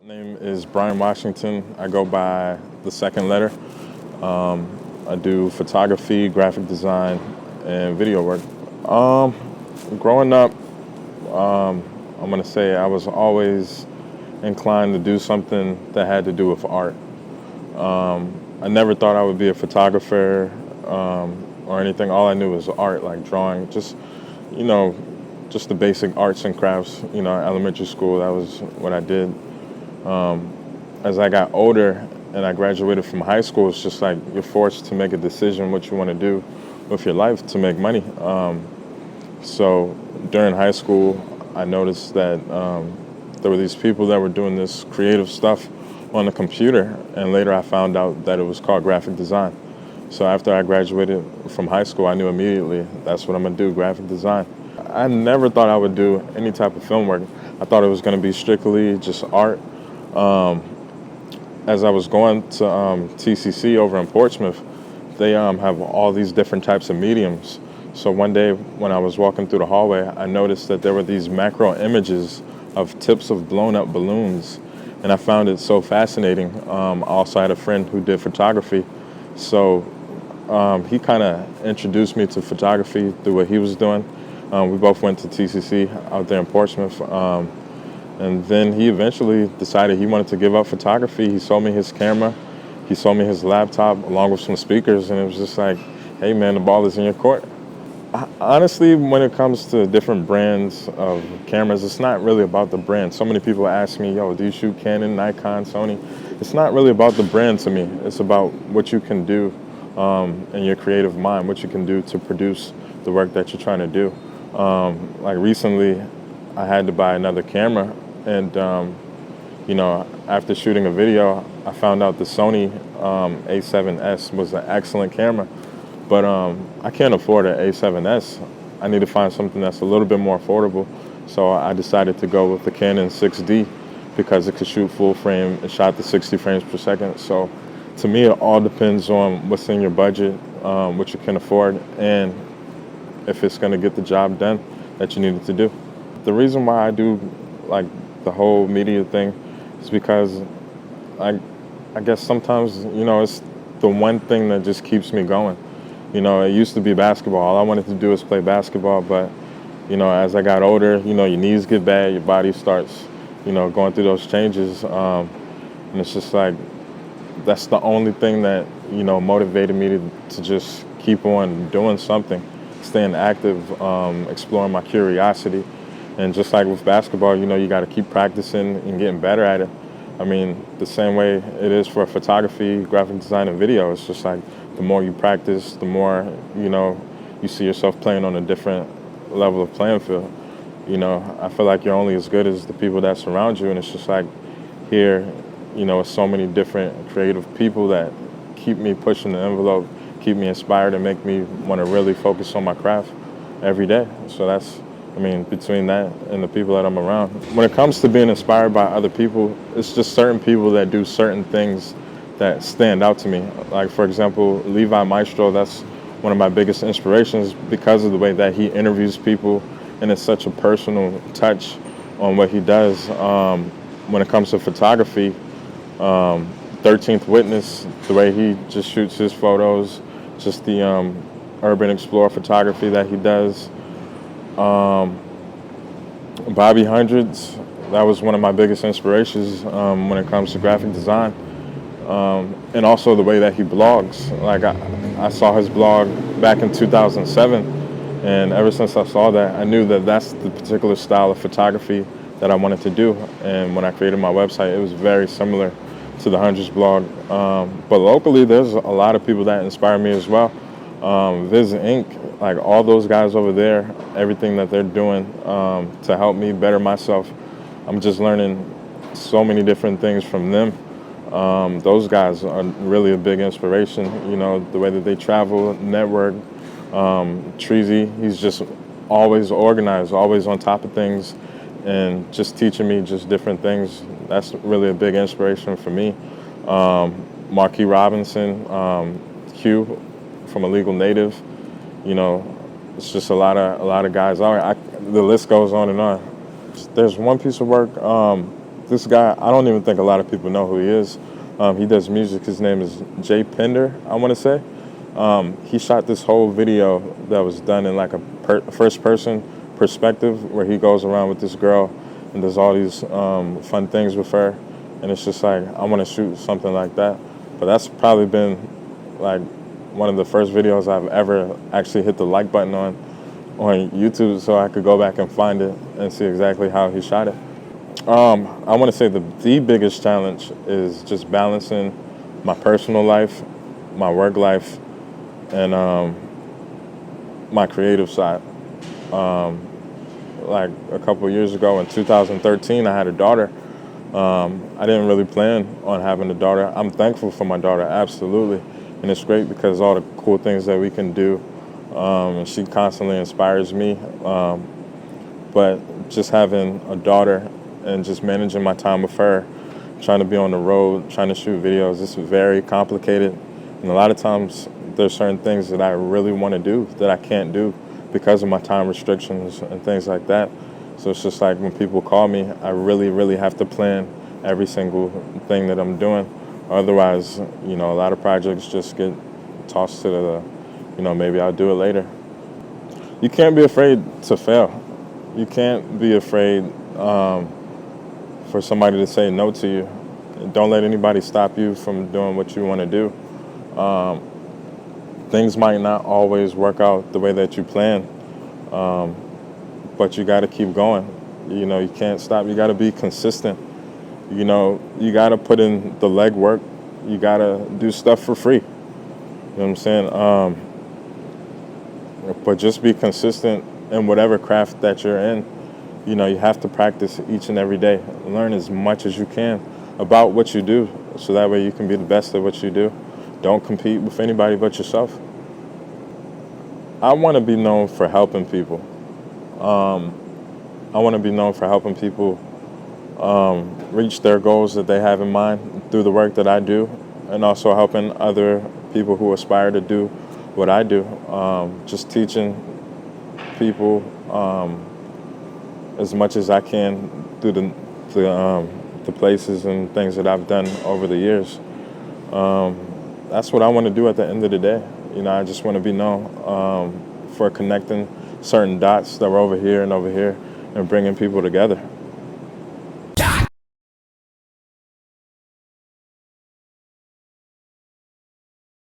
Name is Brian Washington. I go by the second letter. I do photography, graphic design, and video work. Growing up, I'm gonna say I was always inclined to do something that had to do with art. I never thought I would be a photographer or anything. All I knew was art, like drawing, you know, just the basic arts and crafts. Elementary school, that was what I did. As I got older and I graduated from high school, it's just like you're forced to make a decision what you want to do with your life to make money. So during high school, I noticed that there were these people that were doing this creative stuff on the computer, and later I found out that it was called graphic design. So after I graduated from high school, I knew immediately that's what I'm gonna do, graphic design. I never thought I would do any type of film work. I thought it was gonna be strictly just art. As I was going to TCC over in Portsmouth, they have all these different types of mediums. So one day when I was walking through the hallway, I noticed that there were these macro images of tips of blown up balloons. And I found it so fascinating. I also had a friend who did photography. So he kind of introduced me to photography through what he was doing. We both went to TCC out there in Portsmouth. And then he eventually decided he wanted to give up photography. He sold me his camera. He sold me his laptop along with some speakers. And it was just like, hey man, the ball is in your court. Honestly, when it comes to different brands of cameras, it's not really about the brand. So many people ask me, yo, do you shoot Canon, Nikon, Sony? It's not really about the brand to me. It's about what you can do in your creative mind, what you can do to produce the work that you're trying to do. Like recently, I had to buy another camera. And, after shooting a video, I found out the Sony A7S was an excellent camera. But I can't afford an A7S. I need to find something that's a little bit more affordable. So I decided to go with the Canon 6D because it could shoot full frame. It shot to 60 frames per second. So to me, it all depends on what's in your budget, what you can afford, and if it's going to get the job done that you need it to do. The reason why I do like the whole media thing is because I guess sometimes, it's the one thing that just keeps me going. It used to be basketball. All I wanted to do is play basketball, but, as I got older, your knees get bad, your body starts, going through those changes. And it's just like, that's the only thing that, motivated me to just keep on doing something, staying active, exploring my curiosity. And just like with basketball, you got to keep practicing and getting better at it. I mean, the same way it is for photography, graphic design, and video. It's just like the more you practice, the more, you see yourself playing on a different level of playing field. I feel like you're only as good as the people that surround you. And it's just like here, with so many different creative people that keep me pushing the envelope, keep me inspired, and make me want to really focus on my craft every day. So between that and the people that I'm around. When it comes to being inspired by other people, it's just certain people that do certain things that stand out to me. Like, for example, Levi Maestro, that's one of my biggest inspirations because of the way that he interviews people, and it's such a personal touch on what he does. When it comes to photography, 13th Witness, the way he just shoots his photos, just the urban explorer photography that he does. Bobby Hundreds, that was one of my biggest inspirations when it comes to graphic design. And also the way that he blogs. Like I saw his blog back in 2007, and ever since I saw that, I knew that that's the particular style of photography that I wanted to do. And when I created my website, it was very similar to the Hundreds blog. But locally, there's a lot of people that inspire me as well. Viz Inc., like all those guys over there, everything that they're doing to help me better myself. I'm just learning so many different things from them. Those guys are really a big inspiration, the way that they travel, network. Treasy, he's just always organized, always on top of things, and just teaching me just different things. That's really a big inspiration for me. Marquis Robinson, Q from Illegal Native, it's just a lot of guys. The list goes on and on. There's one piece of work This guy, I don't even think a lot of people know who he is. He does music. His name is Jay Pender, I want to say. He shot this whole video that was done in like a first-person perspective, where he goes around with this girl and does all these fun things with her. And it's just like, I want to shoot something like that. But that's probably been like one of the first videos I've ever actually hit the like button on YouTube, so I could go back and find it and see exactly how he shot it. I want to say the biggest challenge is just balancing my personal life, my work life, and my creative side. Like a couple years ago in 2013, I had a daughter. I didn't really plan on having a daughter. I'm thankful for my daughter, absolutely. And it's great because all the cool things that we can do, and she constantly inspires me. But just having a daughter and just managing my time with her, trying to be on the road, trying to shoot videos, it's very complicated. And a lot of times there's certain things that I really want to do that I can't do because of my time restrictions and things like that. So it's just like when people call me, I really, really have to plan every single thing that I'm doing. Otherwise, a lot of projects just get tossed to the, maybe I'll do it later. You can't be afraid to fail. You can't be afraid for somebody to say no to you. Don't let anybody stop you from doing what you want to do. Things might not always work out the way that you plan, but you got to keep going. You can't stop. You got to be consistent. You got to put in the legwork. You got to do stuff for free. You know what I'm saying? But just be consistent in whatever craft that you're in. You have to practice each and every day. Learn as much as you can about what you do, so that way you can be the best at what you do. Don't compete with anybody but yourself. I want to be known for helping people. I want to be known for helping people reach their goals that they have in mind through the work that I do, and also helping other people who aspire to do what I do. Just teaching people as much as I can through the places and things that I've done over the years. That's what I want to do at the end of the day. I just want to be known for connecting certain dots that were over here and bringing people together.